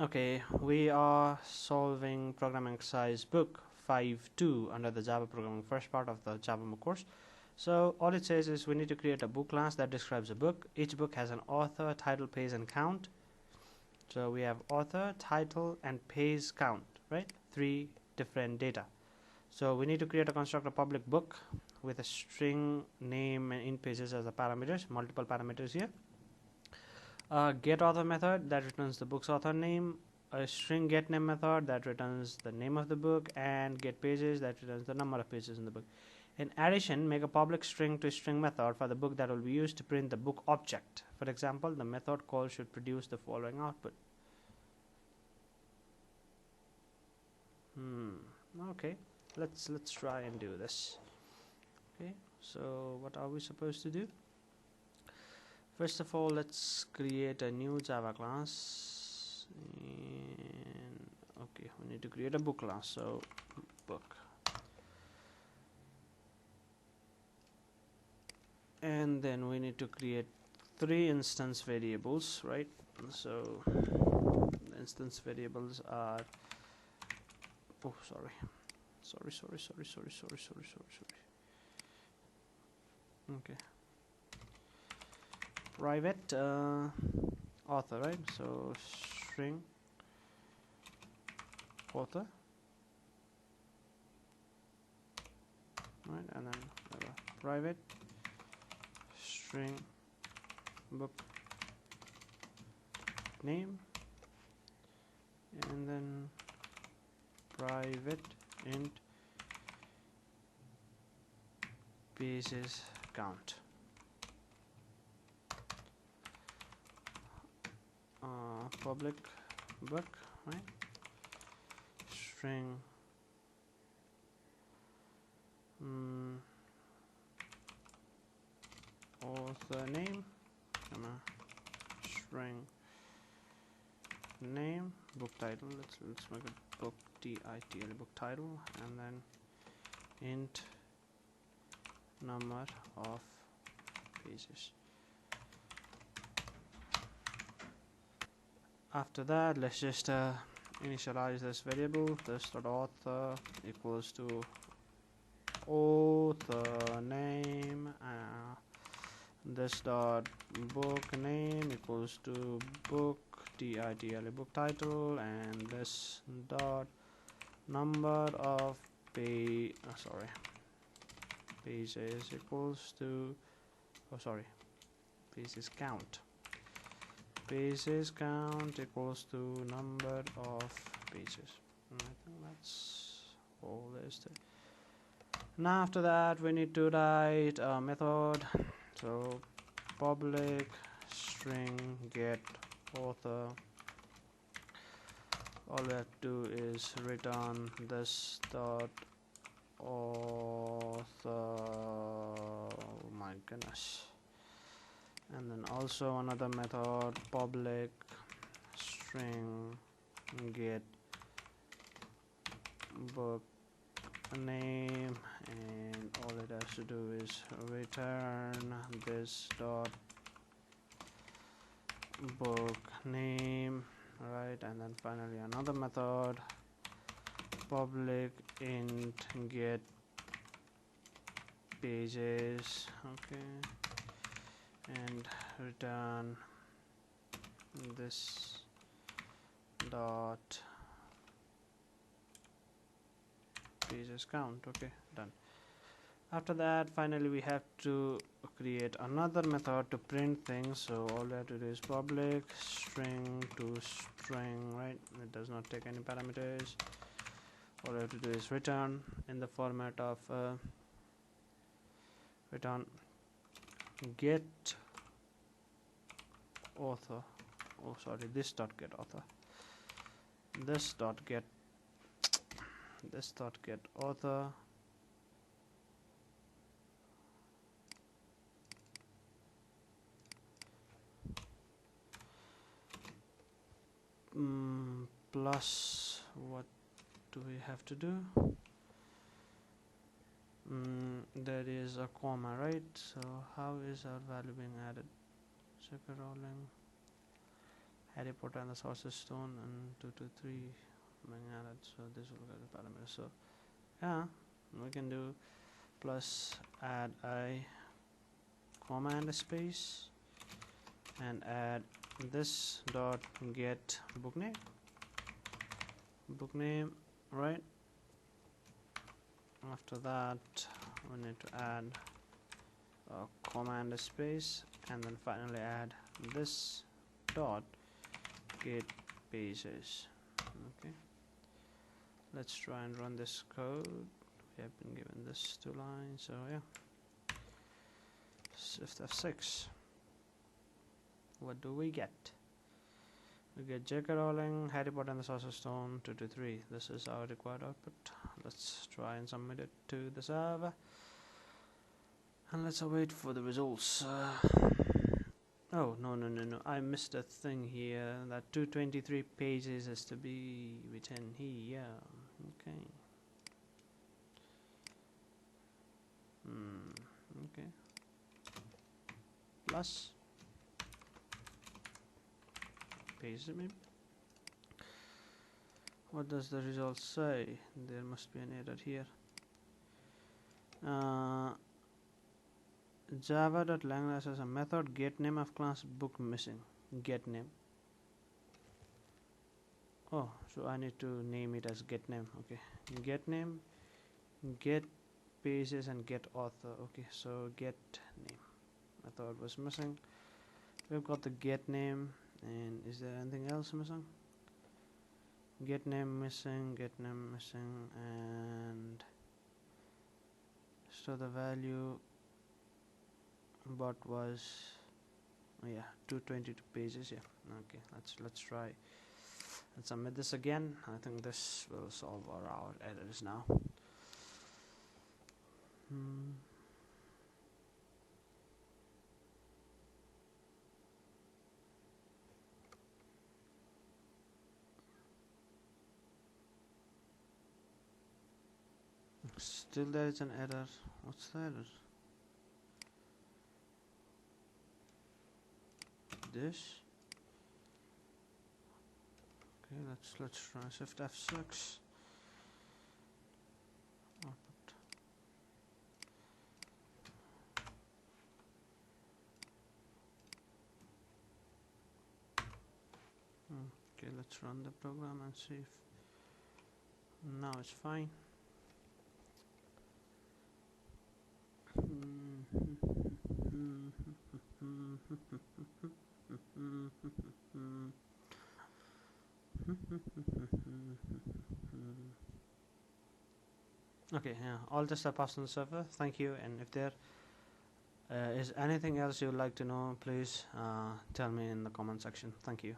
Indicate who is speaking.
Speaker 1: Okay, we are solving programming exercise book 5.2 under the Java programming first part of the Java MOOC course. So all it says is we need to create a book class that describes a book. Each book has an author, title, page, and count. So we have author, title, and page count, right? 3 different data. So we need to create a constructor public book with a string name and int pages as the parameters, multiple parameters here. Get author method that returns the book's author name, a string get name method that returns the name of the book, and get pages that returns the number of pages in the book. In addition, make a public string to string method for the book that will be used to print the book object. For example, the method call should produce the following output. Okay, let's try and do this. Okay, so what are we supposed to do? First of all, let's create a new Java class. And okay, we need to create a book class. So book, and then we need to create 3 instance variables, right? So the instance variables are okay, private author, right? So string author, right? And then private string book name, and then private int pages count. Public book, right? String author name, string name, book title. Let's make it book title, book title, and then int number of pages. After that, let's just initialize this variable. This dot author equals to author name. This dot book name equals to book title, book title, and this dot number of pages equals to pages count. Pages count equals to number of pages. I think that's all there is to it. Now after that, we need to write a method. So public string get author. All we have to do is return this dot author. Oh my goodness. And then also another method, public string get book name, and all it has to do is return this dot book name, right? And then finally another method, public int get pages, okay, and return this dot pages count. Okay, done. After that, finally we have to create another method to print things. So all we have to do is public string to string, right? It does not take any parameters. All we have to do is return in the format of return get author. This dot get author. This dot get author. Plus what do we have to do? There is a comma, right? So how is our value being added? Checker rolling Harry Potter and the Sorcerer's Stone and 223 being added, so this will get the parameter. So yeah, we can do plus add a command space and add this dot get book name, right? After that we need to add a command space and then finally add this dot get pages. Okay, let's try and run this code. We have been given this 2 lines, so yeah, shift F6. What do we get? We get J.K. Rowling, Harry Potter and the Sorcerer's Stone 223. This is our required output. Let's try and submit it to the server and let's await for the results. Oh, no, I missed a thing here. That 223 pages has to be written here. Okay. Okay. Plus paste it maybe. What does the result say? There must be an error here. Java.lang has a method get name of class book missing. Get name. Oh, so I need to name it as get name. Okay, get name, get pages and get author. Okay, so get name. I thought it was missing. We've got the get name, and is there anything else missing? Get name missing, and so the value but was, oh yeah, 222 pages. Yeah, okay, let's try and submit this again. I think this will solve our errors now. Still there is an error. What's the error? This. Okay, let's try shift F6. Output. Okay, let's run the program and see if now it's fine. Okay, yeah, all tests are passed on the server. Thank you. And if there is anything else you would like to know, please tell me in the comment section. Thank you.